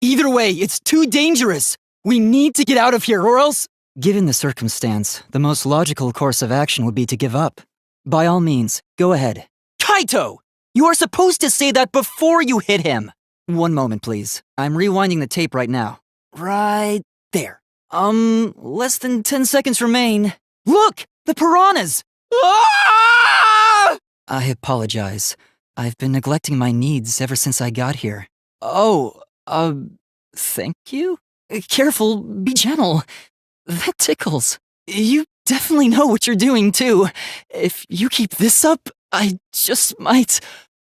Either way, it's too dangerous. We need to get out of here, or else... Given the circumstance, the most logical course of action would be to give up. By all means, go ahead. Kaito! You are supposed to say that before you hit him! One moment, please. I'm rewinding the tape right now. Right there. Less than 10 seconds remain. Look! The piranhas! Ah! I apologize. I've been neglecting my needs ever since I got here. Oh, thank you? Careful, be gentle. That tickles. You definitely know what you're doing, too. If you keep this up, I just might...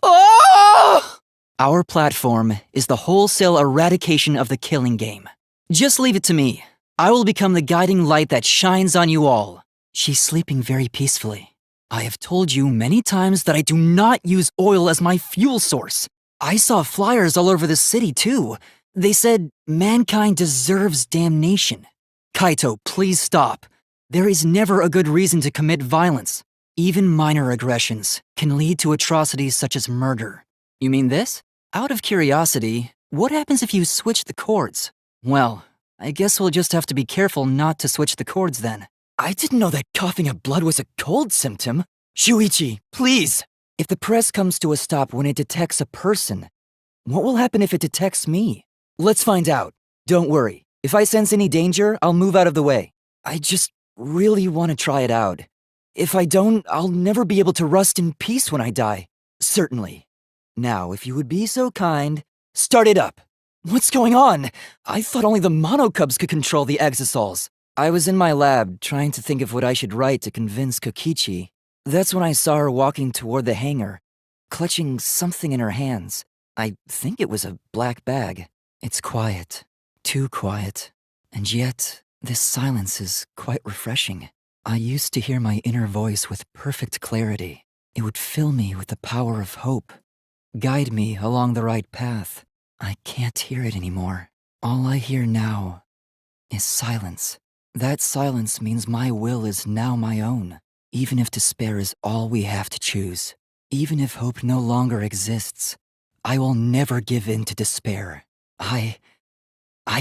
Oh! Our platform is the wholesale eradication of the killing game. Just leave it to me. I will become the guiding light that shines on you all. She's sleeping very peacefully. I have told you many times that I do not use oil as my fuel source. I saw flyers all over the city, too. They said, mankind deserves damnation. Kaito, please stop. There is never a good reason to commit violence. Even minor aggressions can lead to atrocities such as murder. You mean this? Out of curiosity, what happens if you switch the chords? Well, I guess we'll just have to be careful not to switch the chords then. I didn't know that coughing up blood was a cold symptom. Shuichi, please! If the press comes to a stop when it detects a person, what will happen if it detects me? Let's find out. Don't worry. If I sense any danger, I'll move out of the way. I just really want to try it out. If I don't, I'll never be able to rest in peace when I die. Certainly. Now, if you would be so kind, start it up. What's going on? I thought only the monocubs could control the exosols. I was in my lab trying to think of what I should write to convince Kokichi. That's when I saw her walking toward the hangar, clutching something in her hands. I think it was a black bag. It's quiet. Too quiet. And yet, this silence is quite refreshing. I used to hear my inner voice with perfect clarity. It would fill me with the power of hope, guide me along the right path. I can't hear it anymore. All I hear now is silence. That silence means my will is now my own, even if despair is all we have to choose. Even if hope no longer exists, I will never give in to despair. I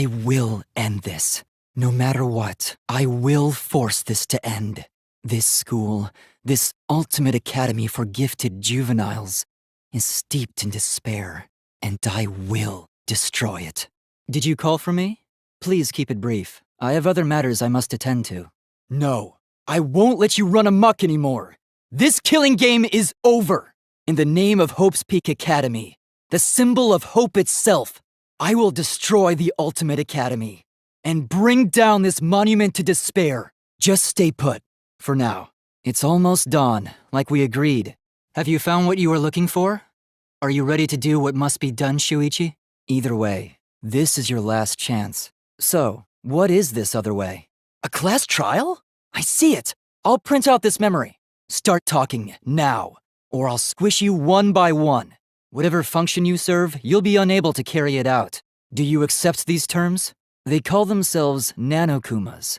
will end this. No matter what, I will force this to end. This school, this ultimate academy for gifted juveniles, is steeped in despair, and I will destroy it. Did you call for me? Please keep it brief. I have other matters I must attend to. No, I won't let you run amok anymore. This killing game is over. In the name of Hope's Peak Academy, the symbol of hope itself, I will destroy the Ultimate Academy and bring down this monument to despair. Just stay put, for now. It's almost dawn, like we agreed. Have you found what you were looking for? Are you ready to do what must be done, Shuichi? Either way, this is your last chance. So, what is this other way? A class trial? I see it. I'll print out this memory. Start talking, now, or I'll squish you one by one. Whatever function you serve, you'll be unable to carry it out. Do you accept these terms? They call themselves nanokumas.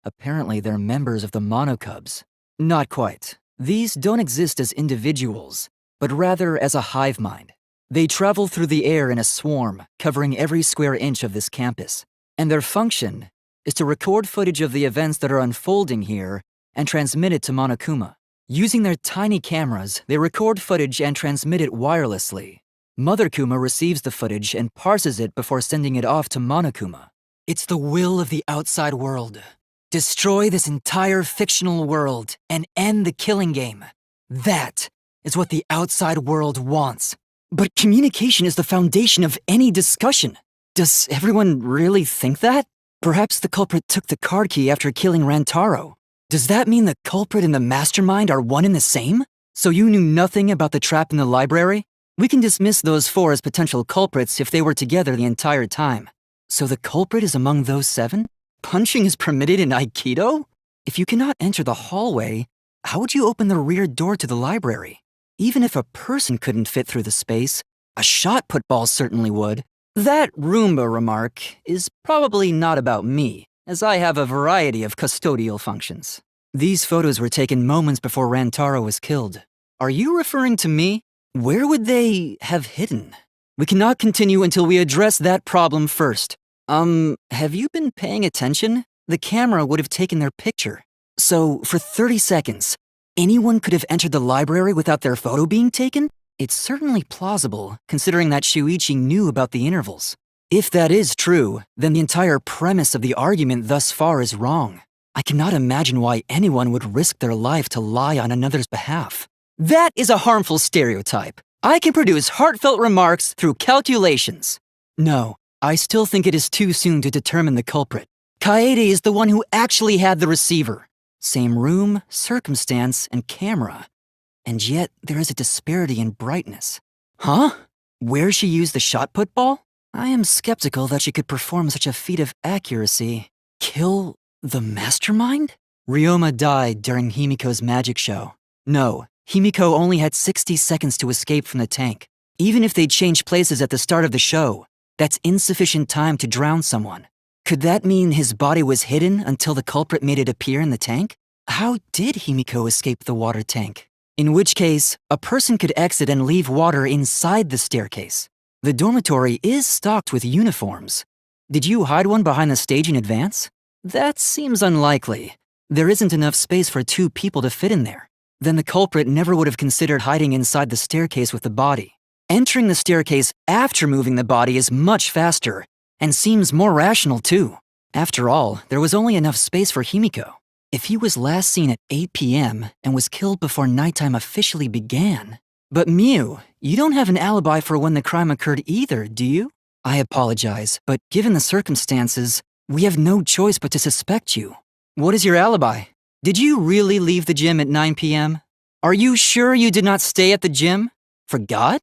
Apparently they're members of the monocubs. Not quite. These don't exist as individuals, but rather as a hive mind. They travel through the air in a swarm, covering every square inch of this campus. And their function is to record footage of the events that are unfolding here and transmit it to Monokuma. Using their tiny cameras, they record footage and transmit it wirelessly. Mother Kuma receives the footage and parses it before sending it off to Monokuma. It's the will of the outside world. Destroy this entire fictional world and end the killing game. That is what the outside world wants. But communication is the foundation of any discussion. Does everyone really think that? Perhaps the culprit took the card key after killing Rantaro. Does that mean the culprit and the mastermind are one and the same? So you knew nothing about the trap in the library? We can dismiss those four as potential culprits if they were together the entire time. So the culprit is among those seven? Punching is permitted in Aikido? If you cannot enter the hallway, how would you open the rear door to the library? Even if a person couldn't fit through the space, a shot put ball certainly would. That Roomba remark is probably not about me, as I have a variety of custodial functions. These photos were taken moments before Rantaro was killed. Are you referring to me? Where would they have hidden? We cannot continue until we address that problem first. Have you been paying attention? The camera would have taken their picture. So, for 30 seconds, anyone could have entered the library without their photo being taken? It's certainly plausible, considering that Shuichi knew about the intervals. If that is true, then the entire premise of the argument thus far is wrong. I cannot imagine why anyone would risk their life to lie on another's behalf. That is a harmful stereotype. I can produce heartfelt remarks through calculations. No, I still think it is too soon to determine the culprit. Kaede is the one who actually had the receiver. Same room, circumstance, and camera. And yet, there is a disparity in brightness. Huh? Where she used the shot put ball? I am skeptical that she could perform such a feat of accuracy. Kill the mastermind? Ryoma died during Himiko's magic show. No, Himiko only had 60 seconds to escape from the tank. Even if they'd changed places at the start of the show, that's insufficient time to drown someone. Could that mean his body was hidden until the culprit made it appear in the tank? How did Himiko escape the water tank? In which case, a person could exit and leave water inside the staircase. The dormitory is stocked with uniforms. Did you hide one behind the stage in advance? That seems unlikely. There isn't enough space for 2 people to fit in there. Then the culprit never would have considered hiding inside the staircase with the body. Entering the staircase after moving the body is much faster, and seems more rational too. After all, there was only enough space for Himiko. If he was last seen at 8 p.m. and was killed before nighttime officially began... But Miu, you don't have an alibi for when the crime occurred either, do you? I apologize, but given the circumstances, we have no choice but to suspect you. What is your alibi? Did you really leave the gym at 9 p.m.? Are you sure you did not stay at the gym? Forgot?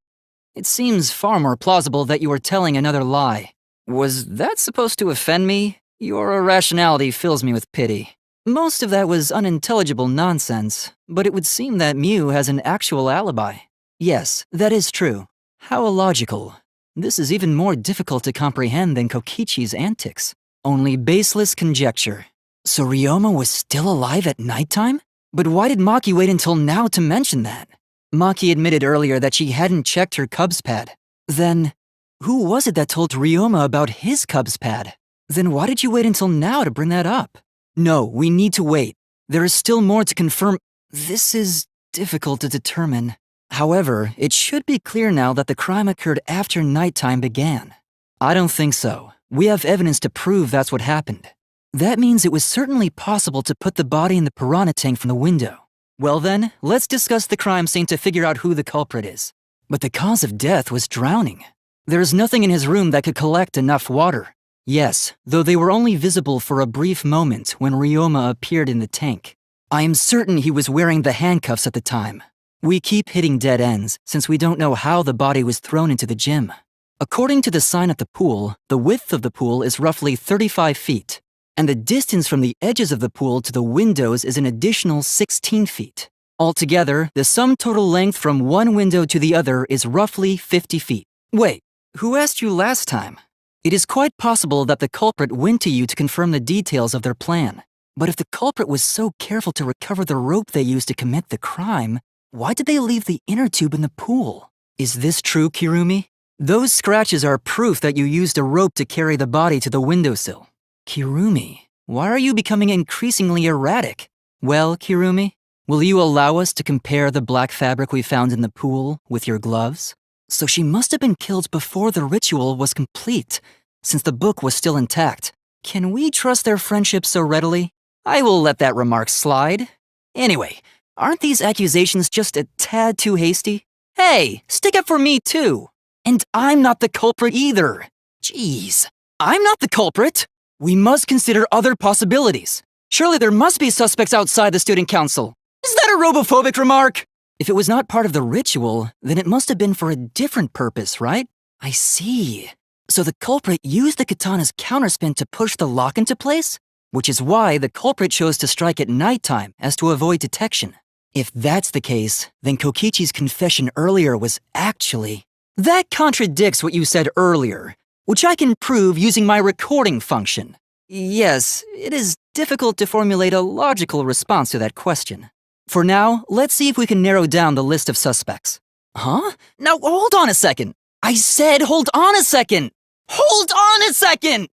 It seems far more plausible that you are telling another lie. Was that supposed to offend me? Your irrationality fills me with pity. Most of that was unintelligible nonsense, but it would seem that Miu has an actual alibi. Yes, that is true. How illogical. This is even more difficult to comprehend than Kokichi's antics. Only baseless conjecture. So Ryoma was still alive at nighttime? But why did Maki wait until now to mention that? Maki admitted earlier that she hadn't checked her Cubs pad. Then, who was it that told Ryoma about his Cubs pad? Then why did you wait until now to bring that up? No, we need to wait. There is still more to confirm. This is difficult to determine. However, it should be clear now that the crime occurred after nighttime began. I don't think so. We have evidence to prove that's what happened. That means it was certainly possible to put the body in the piranha tank from the window. Well then, let's discuss the crime scene to figure out who the culprit is. But the cause of death was drowning. There is nothing in his room that could collect enough water. Yes, though they were only visible for a brief moment when Ryoma appeared in the tank. I am certain he was wearing the handcuffs at the time. We keep hitting dead ends, since we don't know how the body was thrown into the gym. According to the sign at the pool, the width of the pool is roughly 35 feet, and the distance from the edges of the pool to the windows is an additional 16 feet. Altogether, the sum total length from one window to the other is roughly 50 feet. Wait, who asked you last time? It is quite possible that the culprit went to you to confirm the details of their plan. But if the culprit was so careful to recover the rope they used to commit the crime, why did they leave the inner tube in the pool? Is this true, Kirumi? Those scratches are proof that you used a rope to carry the body to the windowsill. Kirumi, why are you becoming increasingly erratic? Well, Kirumi, will you allow us to compare the black fabric we found in the pool with your gloves? So she must have been killed before the ritual was complete, since the book was still intact. Can we trust their friendship so readily? I will let that remark slide. Anyway, aren't these accusations just a tad too hasty? Hey, stick up for me too. And I'm not the culprit either. Jeez, I'm not the culprit. We must consider other possibilities. Surely there must be suspects outside the student council. Is that a robophobic remark? If it was not part of the ritual, then it must have been for a different purpose, right? I see. So the culprit used the katana's counterspin to push the lock into place? Which is why the culprit chose to strike at nighttime as to avoid detection. If that's the case, then Kokichi's confession earlier was actually... That contradicts what you said earlier, which I can prove using my recording function. Yes, it is difficult to formulate a logical response to that question. For now, let's see if we can narrow down the list of suspects. Huh? Now hold on a second. I said hold on a second! Hold on a second!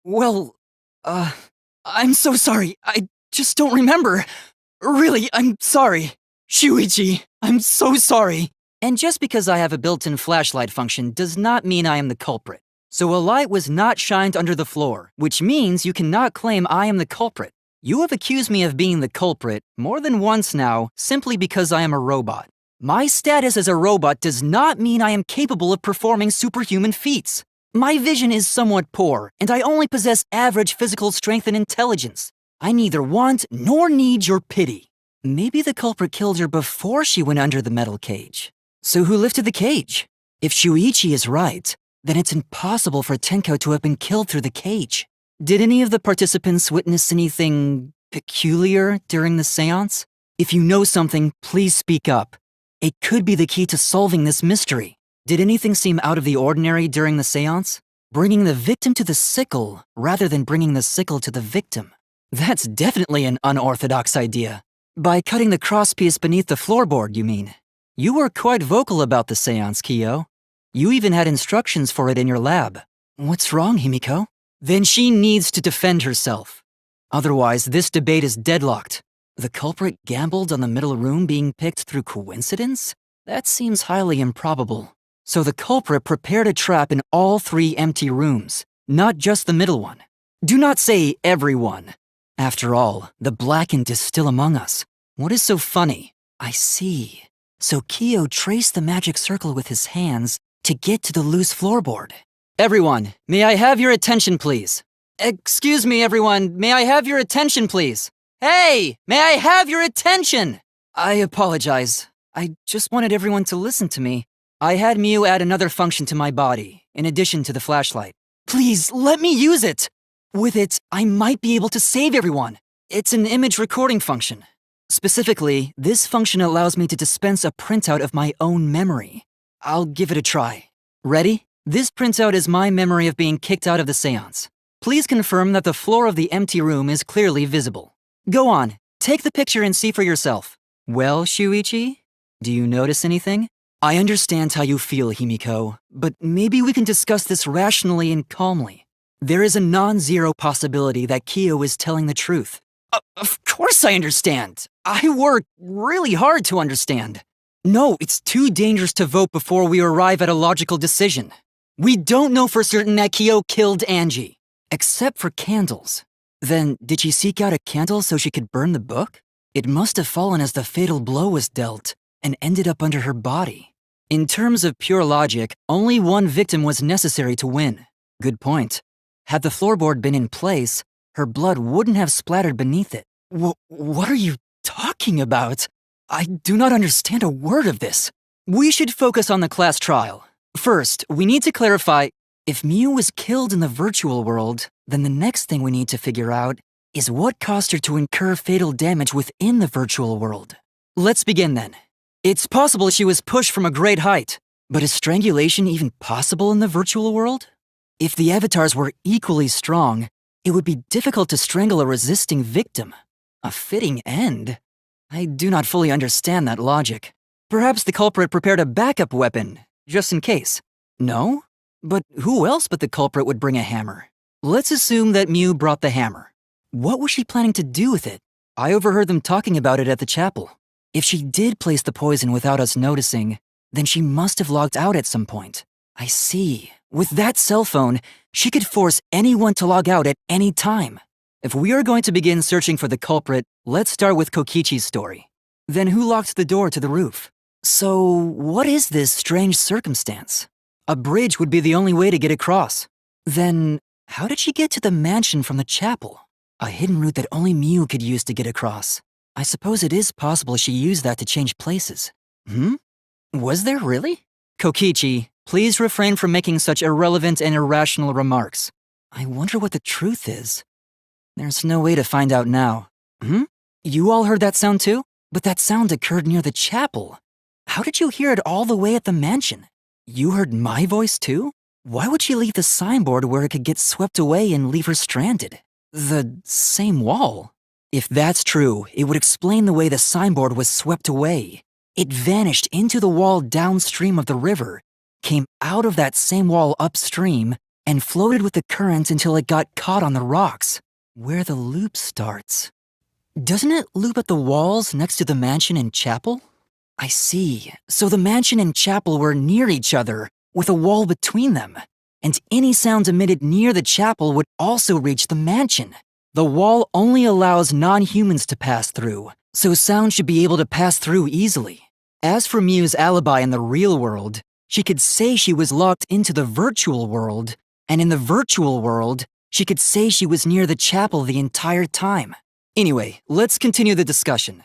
Well, I'm so sorry. I just don't remember. Really, I'm sorry. Shuichi, I'm so sorry. And just because I have a built-in flashlight function does not mean I am the culprit. So a light was not shined under the floor, which means you cannot claim I am the culprit. You have accused me of being the culprit more than once now, simply because I am a robot. My status as a robot does not mean I am capable of performing superhuman feats. My vision is somewhat poor, and I only possess average physical strength and intelligence. I neither want nor need your pity. Maybe the culprit killed her before she went under the metal cage. So who lifted the cage? If Shuichi is right, then it's impossible for Tenko to have been killed through the cage. Did any of the participants witness anything peculiar during the seance? If you know something, please speak up. It could be the key to solving this mystery. Did anything seem out of the ordinary during the seance? Bringing the victim to the sickle rather than bringing the sickle to the victim. That's definitely an unorthodox idea. By cutting the crosspiece beneath the floorboard, you mean? You were quite vocal about the seance, Kyo. You even had instructions for it in your lab. What's wrong, Himiko? Then she needs to defend herself. Otherwise, this debate is deadlocked. The culprit gambled on the middle room being picked through coincidence? That seems highly improbable. So the culprit prepared a trap in all 3 empty rooms, not just the middle one. Do not say everyone. After all, the blackened is still among us. What is so funny? I see. So Kyo traced the magic circle with his hands to get to the loose floorboard. Everyone, may I have your attention, please? Excuse me, everyone, may I have your attention, please? Hey, may I have your attention? I apologize. I just wanted everyone to listen to me. I had Miu add another function to my body, in addition to the flashlight. Please, let me use it! With it, I might be able to save everyone. It's an image recording function. Specifically, this function allows me to dispense a printout of my own memory. I'll give it a try. Ready? This printout is my memory of being kicked out of the seance. Please confirm that the floor of the empty room is clearly visible. Go on, take the picture and see for yourself. Well, Shuichi, do you notice anything? I understand how you feel, Himiko, but maybe we can discuss this rationally and calmly. There is a non-zero possibility that Kyo is telling the truth. Of course I understand. I work really hard to understand. No, it's too dangerous to vote before we arrive at a logical decision. We don't know for certain that Kyo killed Angie, except for candles. Then, did she seek out a candle so she could burn the book? It must have fallen as the fatal blow was dealt, and ended up under her body. In terms of pure logic, only one victim was necessary to win. Good point. Had the floorboard been in place, her blood wouldn't have splattered beneath it. What are you talking about? I do not understand a word of this. We should focus on the class trial. First, we need to clarify, if Miu was killed in the virtual world, then the next thing we need to figure out is what caused her to incur fatal damage within the virtual world. Let's begin then. It's possible she was pushed from a great height, but is strangulation even possible in the virtual world? If the avatars were equally strong, it would be difficult to strangle a resisting victim. A fitting end? I do not fully understand that logic. Perhaps the culprit prepared a backup weapon, just in case. No? But who else but the culprit would bring a hammer? Let's assume that Miu brought the hammer. What was she planning to do with it? I overheard them talking about it at the chapel. If she did place the poison without us noticing, then she must have logged out at some point. I see. With that cell phone, she could force anyone to log out at any time. If we are going to begin searching for the culprit, let's start with Kokichi's story. Then who locked the door to the roof? So, what is this strange circumstance? A bridge would be the only way to get across. Then, how did she get to the mansion from the chapel? A hidden route that only Miu could use to get across. I suppose it is possible she used that to change places. Was there really? Kokichi, please refrain from making such irrelevant and irrational remarks. I wonder what the truth is. There's no way to find out now. You all heard that sound too? But that sound occurred near the chapel. How did you hear it all the way at the mansion? You heard my voice too? Why would she leave the signboard where it could get swept away and leave her stranded? The same wall? If that's true, it would explain the way the signboard was swept away. It vanished into the wall downstream of the river, came out of that same wall upstream, and floated with the current until it got caught on the rocks, where the loop starts. Doesn't it loop at the walls next to the mansion and chapel? I see. So the mansion and chapel were near each other, with a wall between them. And any sound emitted near the chapel would also reach the mansion. The wall only allows non-humans to pass through, so sound should be able to pass through easily. As for Miu's alibi in the real world, she could say she was locked into the virtual world, and in the virtual world, she could say she was near the chapel the entire time. Anyway, let's continue the discussion.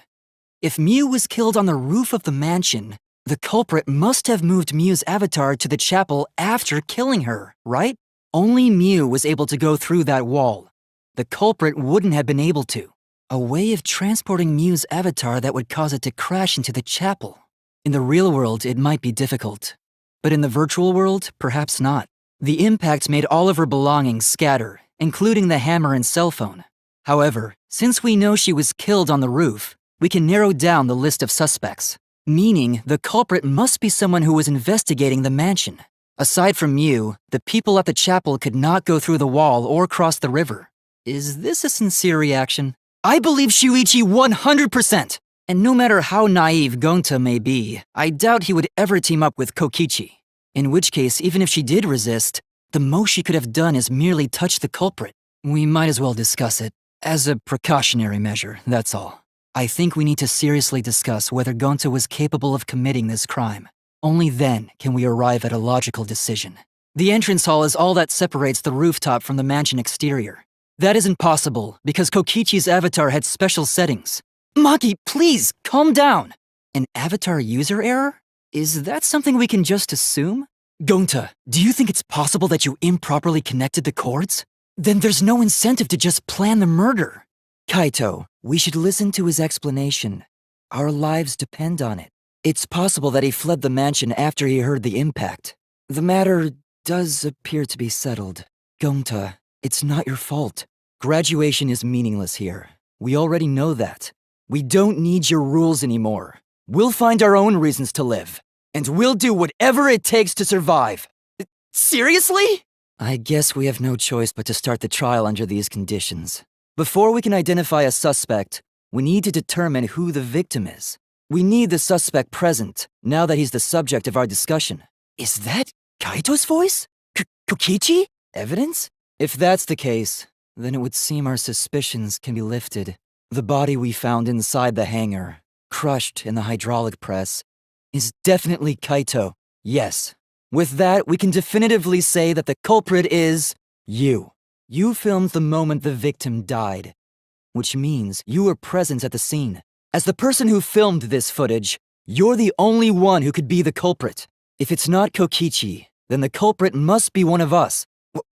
If Miu was killed on the roof of the mansion, the culprit must have moved Miu's avatar to the chapel after killing her, right? Only Miu was able to go through that wall. The culprit wouldn't have been able to. A way of transporting Miu's avatar that would cause it to crash into the chapel. In the real world, it might be difficult. But in the virtual world, perhaps not. The impact made all of her belongings scatter, including the hammer and cell phone. However, since we know she was killed on the roof, we can narrow down the list of suspects, meaning the culprit must be someone who was investigating the mansion. Aside from Miu, the people at the chapel could not go through the wall or cross the river. Is this a sincere reaction? I believe Shuichi 100%! And no matter how naive Gonta may be, I doubt he would ever team up with Kokichi. In which case, even if she did resist, the most she could have done is merely touch the culprit. We might as well discuss it. As a precautionary measure, that's all. I think we need to seriously discuss whether Gonta was capable of committing this crime. Only then can we arrive at a logical decision. The entrance hall is all that separates the rooftop from the mansion exterior. That isn't possible because Kokichi's avatar had special settings. Maki, please, calm down! An avatar user error? Is that something we can just assume? Gonta, do you think it's possible that you improperly connected the cords? Then there's no incentive to just plan the murder. Kaito, we should listen to his explanation. Our lives depend on it. It's possible that he fled the mansion after he heard the impact. The matter does appear to be settled. Gonta, it's not your fault. Graduation is meaningless here. We already know that. We don't need your rules anymore. We'll find our own reasons to live. And we'll do whatever it takes to survive. Seriously? I guess we have no choice but to start the trial under these conditions. Before we can identify a suspect, we need to determine who the victim is. We need the suspect present, now that he's the subject of our discussion. Is that Kaito's voice? Kokichi? Evidence? If that's the case, then it would seem our suspicions can be lifted. The body we found inside the hangar, crushed in the hydraulic press, is definitely Kaito. Yes. With that, we can definitively say that the culprit is you. You filmed the moment the victim died, which means you were present at the scene. As the person who filmed this footage, you're the only one who could be the culprit. If it's not Kokichi, then the culprit must be one of us.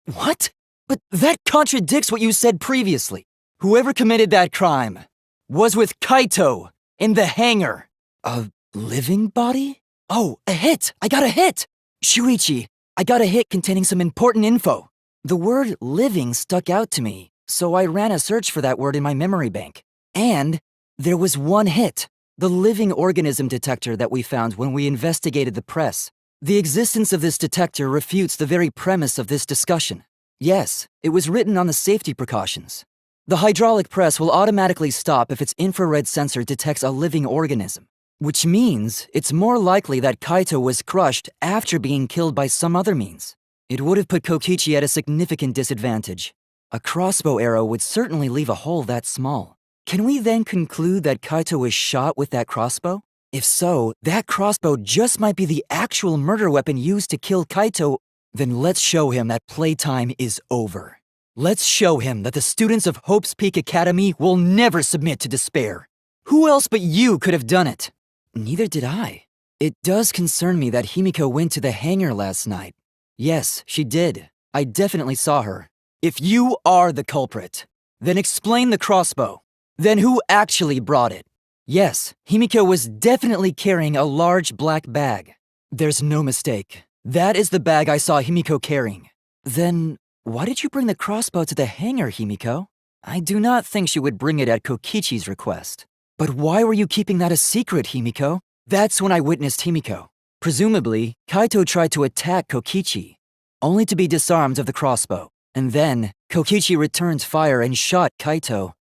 What? But that contradicts what you said previously. Whoever committed that crime was with Kaito in the hangar. A living body? Oh, a hit! I got a hit! Shuichi, I got a hit containing some important info. The word living stuck out to me, so I ran a search for that word in my memory bank. And there was one hit, the living organism detector that we found when we investigated the press. The existence of this detector refutes the very premise of this discussion. Yes, it was written on the safety precautions. The hydraulic press will automatically stop if its infrared sensor detects a living organism. Which means it's more likely that Kaito was crushed after being killed by some other means. It would have put Kokichi at a significant disadvantage. A crossbow arrow would certainly leave a hole that small. Can we then conclude that Kaito was shot with that crossbow? If so, that crossbow just might be the actual murder weapon used to kill Kaito. Then let's show him that playtime is over. Let's show him that the students of Hope's Peak Academy will never submit to despair. Who else but you could have done it? Neither did I. It does concern me that Himiko went to the hangar last night. Yes, she did. I definitely saw her. If you are the culprit, then explain the crossbow. Then who actually brought it? Yes, Himiko was definitely carrying a large black bag. There's no mistake. That is the bag I saw Himiko carrying. Then, why did you bring the crossbow to the hangar, Himiko? I do not think she would bring it at Kokichi's request. But why were you keeping that a secret, Himiko? That's when I witnessed Himiko. Presumably, Kaito tried to attack Kokichi, only to be disarmed of the crossbow. And then, Kokichi returned fire and shot Kaito.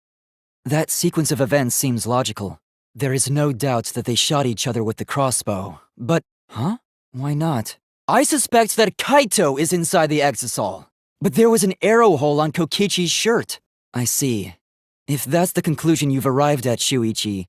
That sequence of events seems logical. There is no doubt that they shot each other with the crossbow. But, huh? Why not? I suspect that Kaito is inside the exisal. But there was an arrow hole on Kokichi's shirt. I see. If that's the conclusion you've arrived at, Shuichi,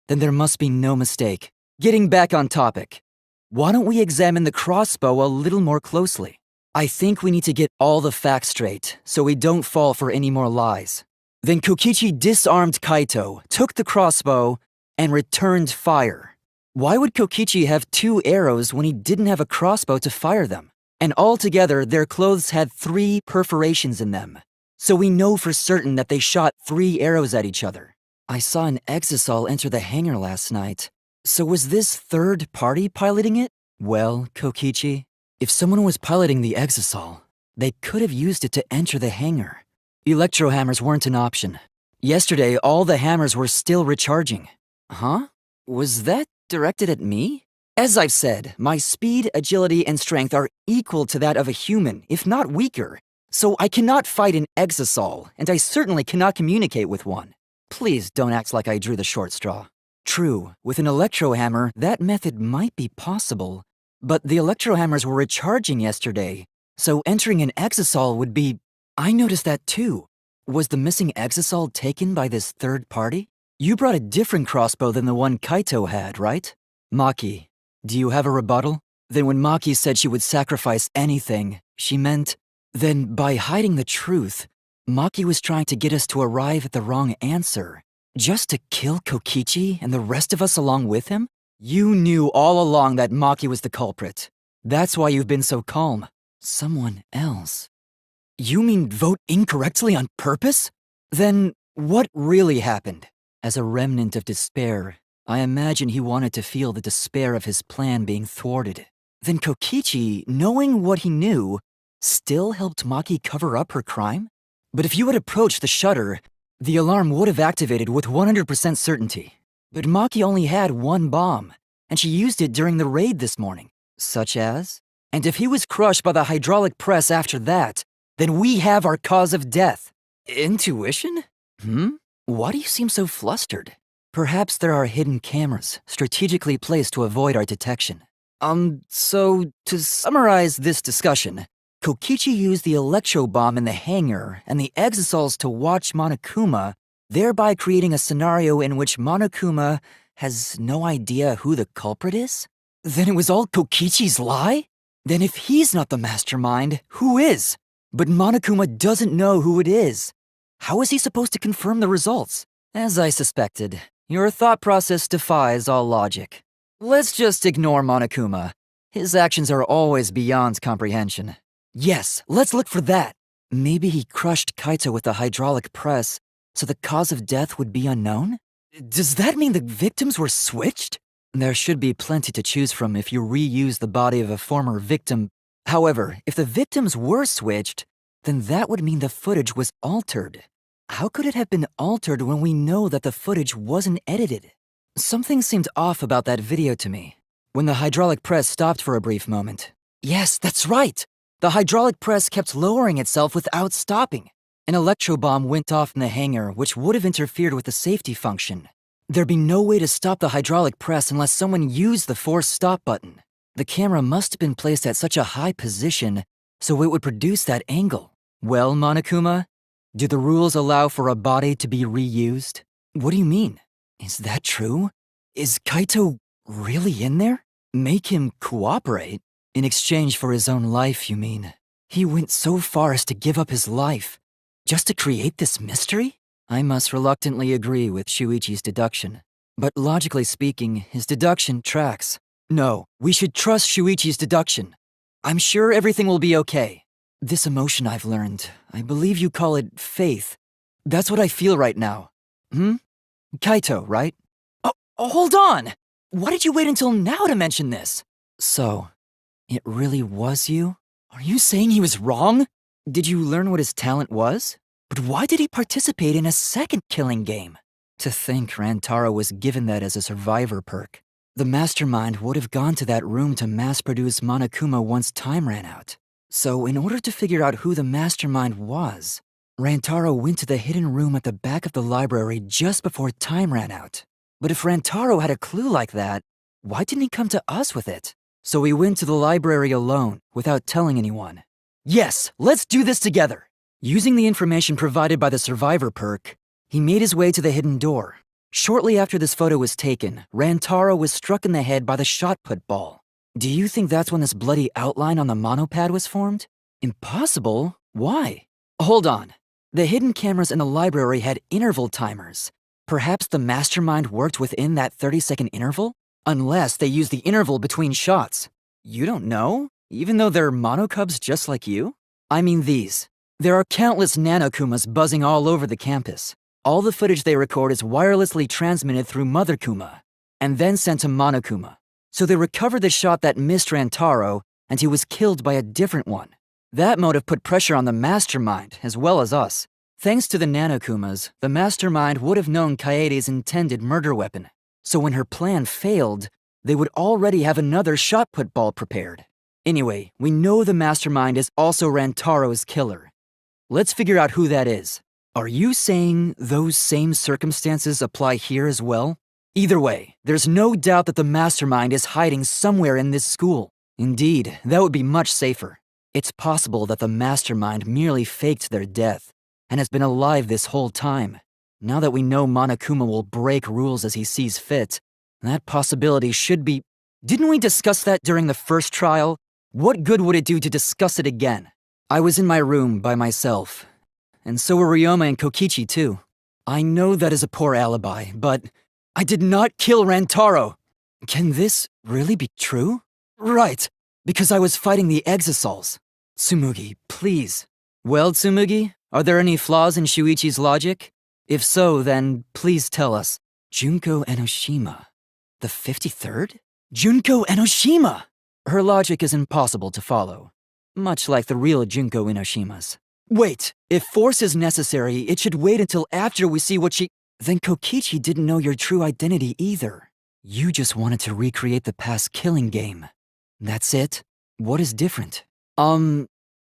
then there must be no mistake. Getting back on topic, why don't we examine the crossbow a little more closely? I think we need to get all the facts straight, so we don't fall for any more lies. Then Kokichi disarmed Kaito, took the crossbow, and returned fire. Why would Kokichi have 2 arrows when he didn't have a crossbow to fire them? And altogether, their clothes had 3 perforations in them. So we know for certain that they shot 3 arrows at each other. I saw an exisal enter the hangar last night. So was this third party piloting it? Well, Kokichi, if someone was piloting the exisal, they could have used it to enter the hangar. Electro hammers weren't an option. Yesterday, all the hammers were still recharging. Huh? Was that directed at me? As I've said, my speed, agility, and strength are equal to that of a human, if not weaker. So I cannot fight an exisal, and I certainly cannot communicate with one. Please don't act like I drew the short straw. True, with an electro hammer, that method might be possible. But the electro hammers were recharging yesterday, so entering an exisal would be... I noticed that too. Was the missing exisal taken by this third party? You brought a different crossbow than the one Kaito had, right? Maki, do you have a rebuttal? Then when Maki said she would sacrifice anything, she meant... Then by hiding the truth, Maki was trying to get us to arrive at the wrong answer. Just to kill Kokichi and the rest of us along with him? You knew all along that Maki was the culprit. That's why you've been so calm. Someone else. You mean vote incorrectly on purpose? Then what really happened? As a remnant of despair, I imagine he wanted to feel the despair of his plan being thwarted. Then Kokichi, knowing what he knew, still helped Maki cover up her crime? But if you had approached the shutter, the alarm would have activated with 100% certainty. But Maki only had 1 bomb, and she used it during the raid this morning. Such as? And if he was crushed by the hydraulic press after that, then we have our cause of death. Intuition? Why do you seem so flustered? Perhaps there are hidden cameras, strategically placed to avoid our detection. So, to summarize this discussion, Kokichi used the electro bomb in the hangar and the exisals to watch Monokuma, thereby creating a scenario in which Monokuma has no idea who the culprit is? Then it was all Kokichi's lie? Then if he's not the mastermind, who is? But Monokuma doesn't know who it is. How is he supposed to confirm the results? As I suspected, your thought process defies all logic. Let's just ignore Monokuma. His actions are always beyond comprehension. Yes, let's look for that. Maybe he crushed Kaito with the hydraulic press, so the cause of death would be unknown? Does that mean the victims were switched? There should be plenty to choose from if you reuse the body of a former victim. However, if the victims were switched, then that would mean the footage was altered. How could it have been altered when we know that the footage wasn't edited? Something seemed off about that video to me, when the hydraulic press stopped for a brief moment. Yes, that's right! The hydraulic press kept lowering itself without stopping. An electro bomb went off in the hangar, which would have interfered with the safety function. There'd be no way to stop the hydraulic press unless someone used the force stop button. The camera must have been placed at such a high position, so it would produce that angle. Well, Monokuma, do the rules allow for a body to be reused? What do you mean? Is that true? Is Kaito really in there? Make him cooperate? In exchange for his own life, you mean? He went so far as to give up his life, just to create this mystery? I must reluctantly agree with Shuichi's deduction. But logically speaking, his deduction tracks. No, we should trust Shuichi's deduction. I'm sure everything will be okay. This emotion I've learned, I believe you call it faith. That's what I feel right now. Kaito, right? Oh, hold on! Why did you wait until now to mention this? So, it really was you? Are you saying he was wrong? Did you learn what his talent was? But why did he participate in a second killing game? To think Rantaro was given that as a survivor perk. The mastermind would have gone to that room to mass-produce Monokuma once time ran out. So in order to figure out who the mastermind was, Rantaro went to the hidden room at the back of the library just before time ran out. But if Rantaro had a clue like that, why didn't he come to us with it? So he went to the library alone, without telling anyone. Yes, let's do this together! Using the information provided by the survivor perk, he made his way to the hidden door. Shortly after this photo was taken, Rantaro was struck in the head by the shot put ball. Do you think that's when this bloody outline on the monopad was formed? Impossible? Why? Hold on. The hidden cameras in the library had interval timers. Perhaps the mastermind worked within that 30-second interval? Unless they used the interval between shots. You don't know? Even though they're monocubs just like you? I mean these. There are countless nanokumas buzzing all over the campus. All the footage they record is wirelessly transmitted through Mother Kuma, and then sent to Monokuma. So they recovered the shot that missed Rantaro, and he was killed by a different one. That motive put pressure on the mastermind, as well as us. Thanks to the nanokumas, the mastermind would have known Kaede's intended murder weapon. So when her plan failed, they would already have another shot put ball prepared. Anyway, we know the mastermind is also Rantaro's killer. Let's figure out who that is. Are you saying those same circumstances apply here as well? Either way, there's no doubt that the mastermind is hiding somewhere in this school. Indeed, that would be much safer. It's possible that the mastermind merely faked their death and has been alive this whole time. Now that we know Monokuma will break rules as he sees fit, that possibility should be... Didn't we discuss that during the first trial? What good would it do to discuss it again? I was in my room by myself. And so were Ryoma and Kokichi too. I know that is a poor alibi, but I did not kill Rantaro. Can this really be true? Right, because I was fighting the Exosols. Tsumugi, please. Well, Tsumugi, are there any flaws in Shuichi's logic? If so, then please tell us. Junko Enoshima. The 53rd? Junko Enoshima! Her logic is impossible to follow. Much like the real Junko Enoshima's. Wait, if force is necessary, it should wait until after we see what she... Then Kokichi didn't know your true identity either. You just wanted to recreate the past killing game. That's it? What is different?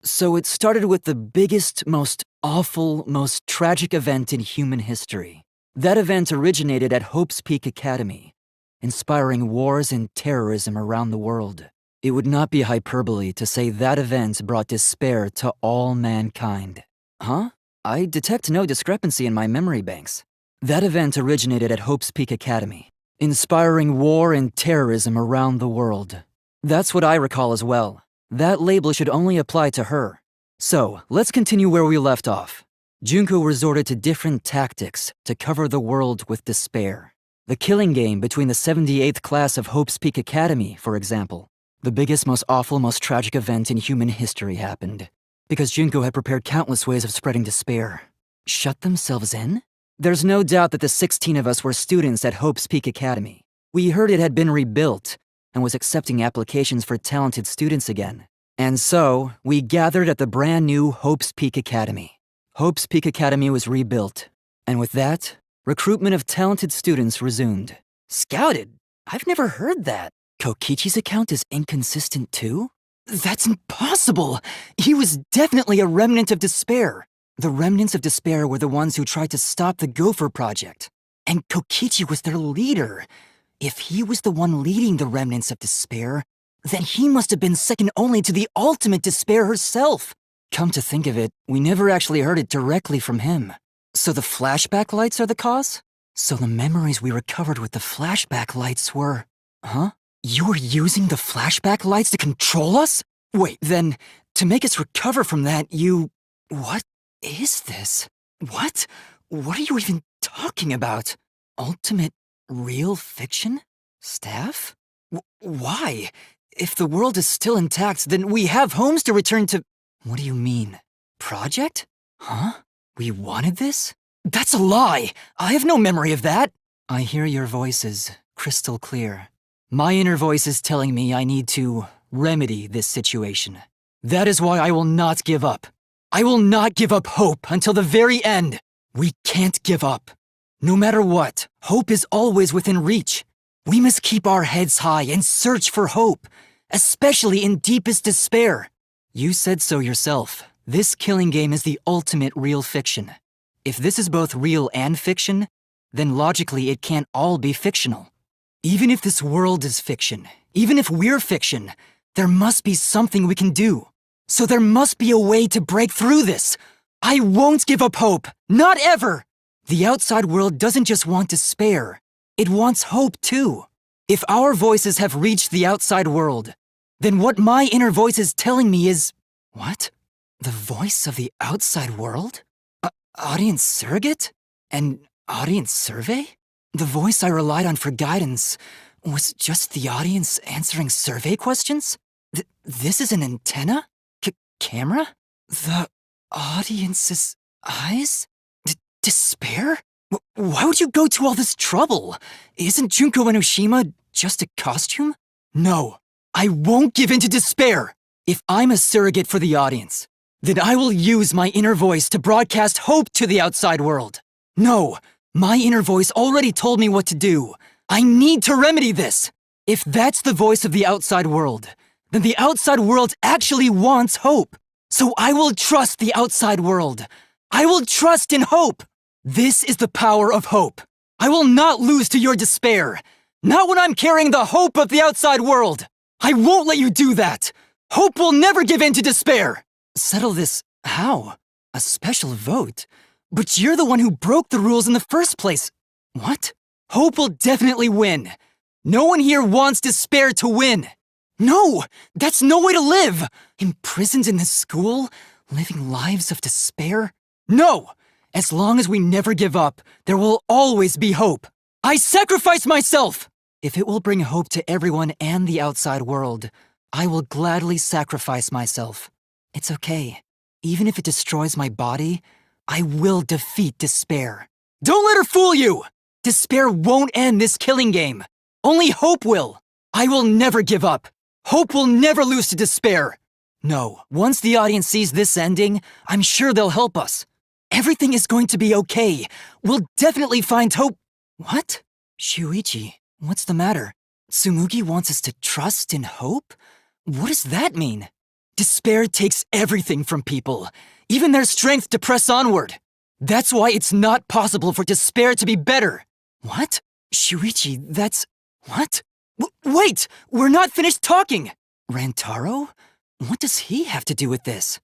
So it started with the biggest, most awful, most tragic event in human history. That event originated at Hope's Peak Academy, inspiring wars and terrorism around the world. It would not be hyperbole to say that event brought despair to all mankind. Huh? I detect no discrepancy in my memory banks. That event originated at Hope's Peak Academy, inspiring war and terrorism around the world. That's what I recall as well. That label should only apply to her. So, let's continue where we left off. Junko resorted to different tactics to cover the world with despair. The killing game between the 78th class of Hope's Peak Academy, for example. The biggest, most awful, most tragic event in human history happened. Because Junko had prepared countless ways of spreading despair. Shut themselves in? There's no doubt that the 16 of us were students at Hope's Peak Academy. We heard it had been rebuilt, and was accepting applications for talented students again. And so, we gathered at the brand new Hope's Peak Academy. Hope's Peak Academy was rebuilt, and with that, recruitment of talented students resumed. Scouted? I've never heard that. Kokichi's account is inconsistent too? That's impossible! He was definitely a remnant of despair. The remnants of despair were the ones who tried to stop the Gopher Project. And Kokichi was their leader. If he was the one leading the remnants of despair, then he must have been second only to the ultimate despair herself. Come to think of it, we never actually heard it directly from him. So the flashback lights are the cause? So the memories we recovered with the flashback lights were... Huh? You were using the flashback lights to control us? Wait, then, to make us recover from that, you... What is this? What? What are you even talking about? Ultimate real fiction? Staff? Why? If the world is still intact, then we have homes to return to... What do you mean? Project? Huh? We wanted this? That's a lie! I have no memory of that! I hear your voices, crystal clear. My inner voice is telling me I need to remedy this situation. That is why I will not give up. I will not give up hope until the very end. We can't give up. No matter what, hope is always within reach. We must keep our heads high and search for hope, especially in deepest despair. You said so yourself. This killing game is the ultimate real fiction. If this is both real and fiction, then logically it can't all be fictional. Even if this world is fiction, even if we're fiction, there must be something we can do. So there must be a way to break through this. I won't give up hope, not ever! The outside world doesn't just want despair, it wants hope too. If our voices have reached the outside world, then what my inner voice is telling me is... What? The voice of the outside world? Audience surrogate? An audience survey? The voice I relied on for guidance was just the audience answering survey questions? This is an antenna? Camera? The audience's eyes? Despair? Why would you go to all this trouble? Isn't Junko Enoshima just a costume? No, I won't give in to despair! If I'm a surrogate for the audience, then I will use my inner voice to broadcast hope to the outside world. No, my inner voice already told me what to do. I need to remedy this. If that's the voice of the outside world, then the outside world actually wants hope. So I will trust the outside world. I will trust in hope. This is the power of hope. I will not lose to your despair. Not when I'm carrying the hope of the outside world. I won't let you do that. Hope will never give in to despair. Settle this how? A special vote? But you're the one who broke the rules in the first place. What? Hope will definitely win. No one here wants despair to win. No, that's no way to live. Imprisoned in this school, living lives of despair. No, as long as we never give up, there will always be hope. I sacrifice myself. If it will bring hope to everyone and the outside world, I will gladly sacrifice myself. It's okay. Even if it destroys my body, I will defeat despair. Don't let her fool you! Despair won't end this killing game. Only hope will. I will never give up. Hope will never lose to despair. No, once the audience sees this ending, I'm sure they'll help us. Everything is going to be okay. We'll definitely find hope. What? Shuichi, what's the matter? Tsumugi wants us to trust in hope? What does that mean? Despair takes everything from people, even their strength to press onward. That's why it's not possible for despair to be better. What? Shuichi, that's... What? Wait! We're not finished talking! Rantaro? What does he have to do with this?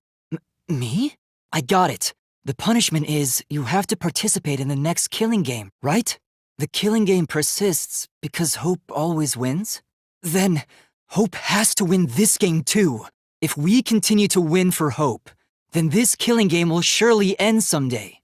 Me? I got it. The punishment is you have to participate in the next killing game, right? The killing game persists because hope always wins? Then, hope has to win this game too. If we continue to win for hope, then this killing game will surely end someday.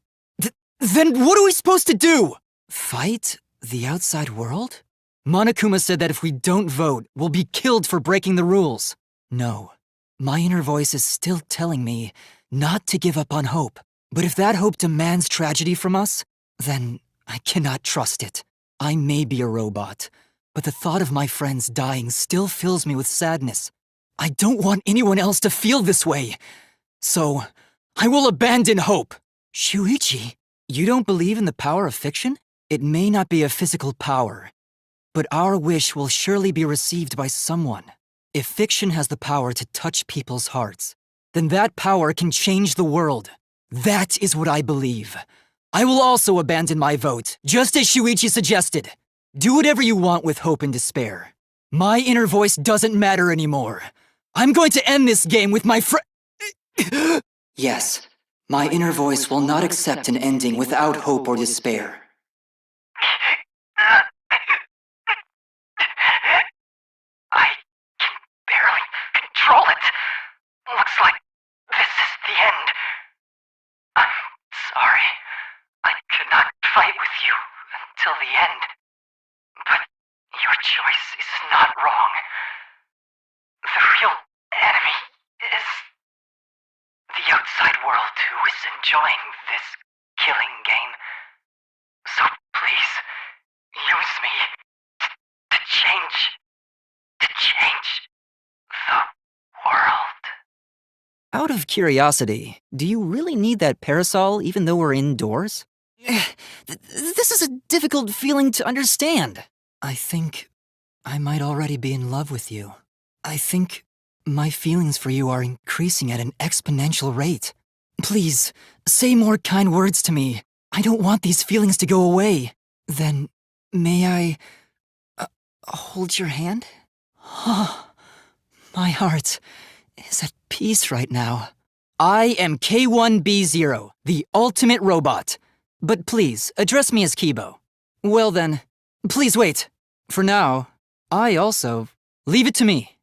Then what are we supposed to do? Fight the outside world? Monokuma said that if we don't vote, we'll be killed for breaking the rules. No, my inner voice is still telling me not to give up on hope. But if that hope demands tragedy from us, then I cannot trust it. I may be a robot, but the thought of my friends dying still fills me with sadness. I don't want anyone else to feel this way. So, I will abandon hope. Shuichi, you don't believe in the power of fiction? It may not be a physical power, but our wish will surely be received by someone. If fiction has the power to touch people's hearts, then that power can change the world. That is what I believe. I will also abandon my vote, just as Shuichi suggested. Do whatever you want with hope and despair. My inner voice doesn't matter anymore. I'm going to end this game with my Yes, my inner voice will not accept an ending without hope or despair. I can barely control it. Looks like this is the end. I'm sorry. I could not fight with you until the end. But your choice is not wrong. The real enemy is the outside world who is enjoying this killing game. So please, use me to change the world. Out of curiosity, do you really need that parasol even though we're indoors? This is a difficult feeling to understand. I think I might already be in love with you. I think my feelings for you are increasing at an exponential rate. Please, say more kind words to me. I don't want these feelings to go away. Then, may I hold your hand? My heart is at peace right now. I am K1-B0, the ultimate robot. But please, address me as Kibo. Well then, please wait. For now, I also... Leave it to me.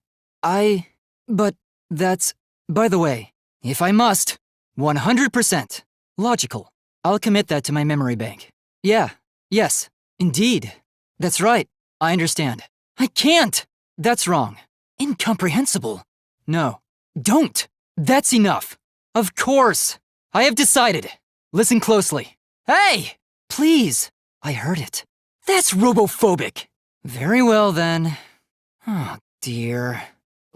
But that's... By the way, if I must, 100%. Logical. I'll commit that to my memory bank. Yes, indeed. That's right, I understand. I can't! That's wrong. Incomprehensible. No, don't! That's enough. Of course. I have decided. Listen closely. Hey! Please. I heard it. That's robophobic. Very well then. Oh dear.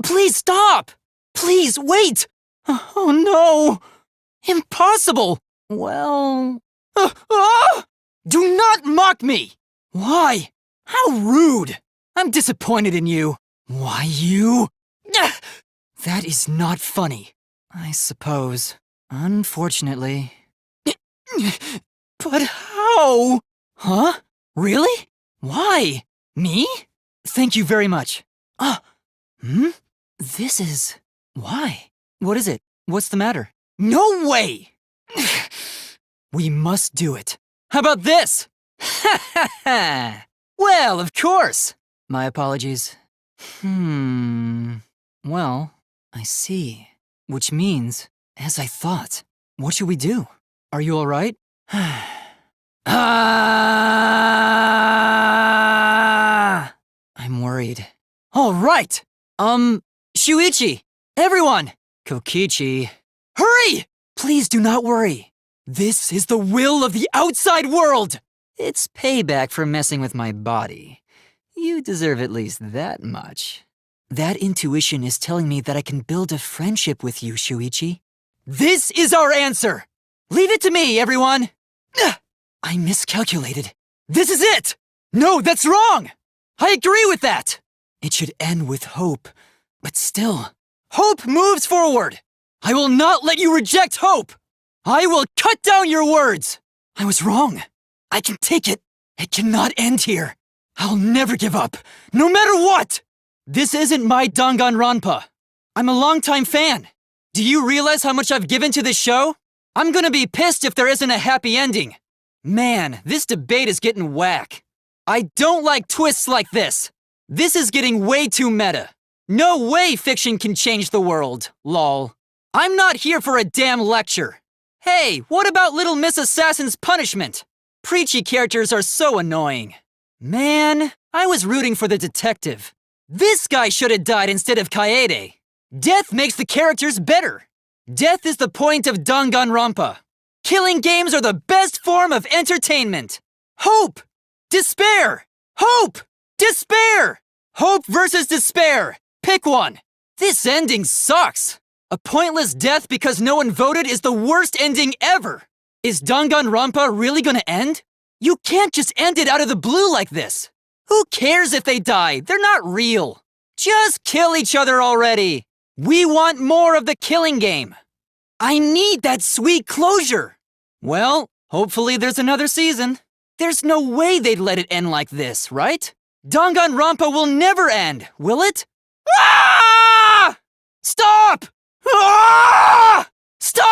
Please stop! Please wait! Oh no! Impossible! Well... Do not mock me! Why? How rude! I'm disappointed in you. Why you? That is not funny, I suppose. Unfortunately. But how? Huh? Really? Why? Me? Thank you very much. This is... Why? What is it? What's the matter? No way! We must do it. How about this? Ha ha ha! Well, of course! My apologies. Well, I see. Which means, as I thought. What should we do? Are you alright? I'm worried. Alright! Shuichi! Everyone! Kokichi! Hurry! Please do not worry. This is the will of the outside world! It's payback for messing with my body. You deserve at least that much. That intuition is telling me that I can build a friendship with you, Shuichi. This is our answer! Leave it to me, everyone! I miscalculated. This is it! No, that's wrong! I agree with that! It should end with hope, but still, hope moves forward! I will not let you reject hope! I will cut down your words! I was wrong. I can take it. It cannot end here. I'll never give up, no matter what! This isn't my Danganronpa. I'm a longtime fan. Do you realize how much I've given to this show? I'm gonna be pissed if there isn't a happy ending. Man, this debate is getting whack. I don't like twists like this. This is getting way too meta. No way fiction can change the world, lol. I'm not here for a damn lecture. Hey, what about Little Miss Assassin's punishment? Preachy characters are so annoying. Man, I was rooting for the detective. This guy should have died instead of Kaede. Death makes the characters better. Death is the point of Danganronpa. Killing games are the best form of entertainment. Hope! Despair! Hope! Despair! Hope versus despair. Pick one. This ending sucks. A pointless death because no one voted is the worst ending ever. Is Danganronpa really gonna end? You can't just end it out of the blue like this. Who cares if they die? They're not real. Just kill each other already. We want more of the killing game. I need that sweet closure. Well, hopefully there's another season. There's no way they'd let it end like this, right? Danganronpa will never end, will it? Ah! Stop! Ah! Stop!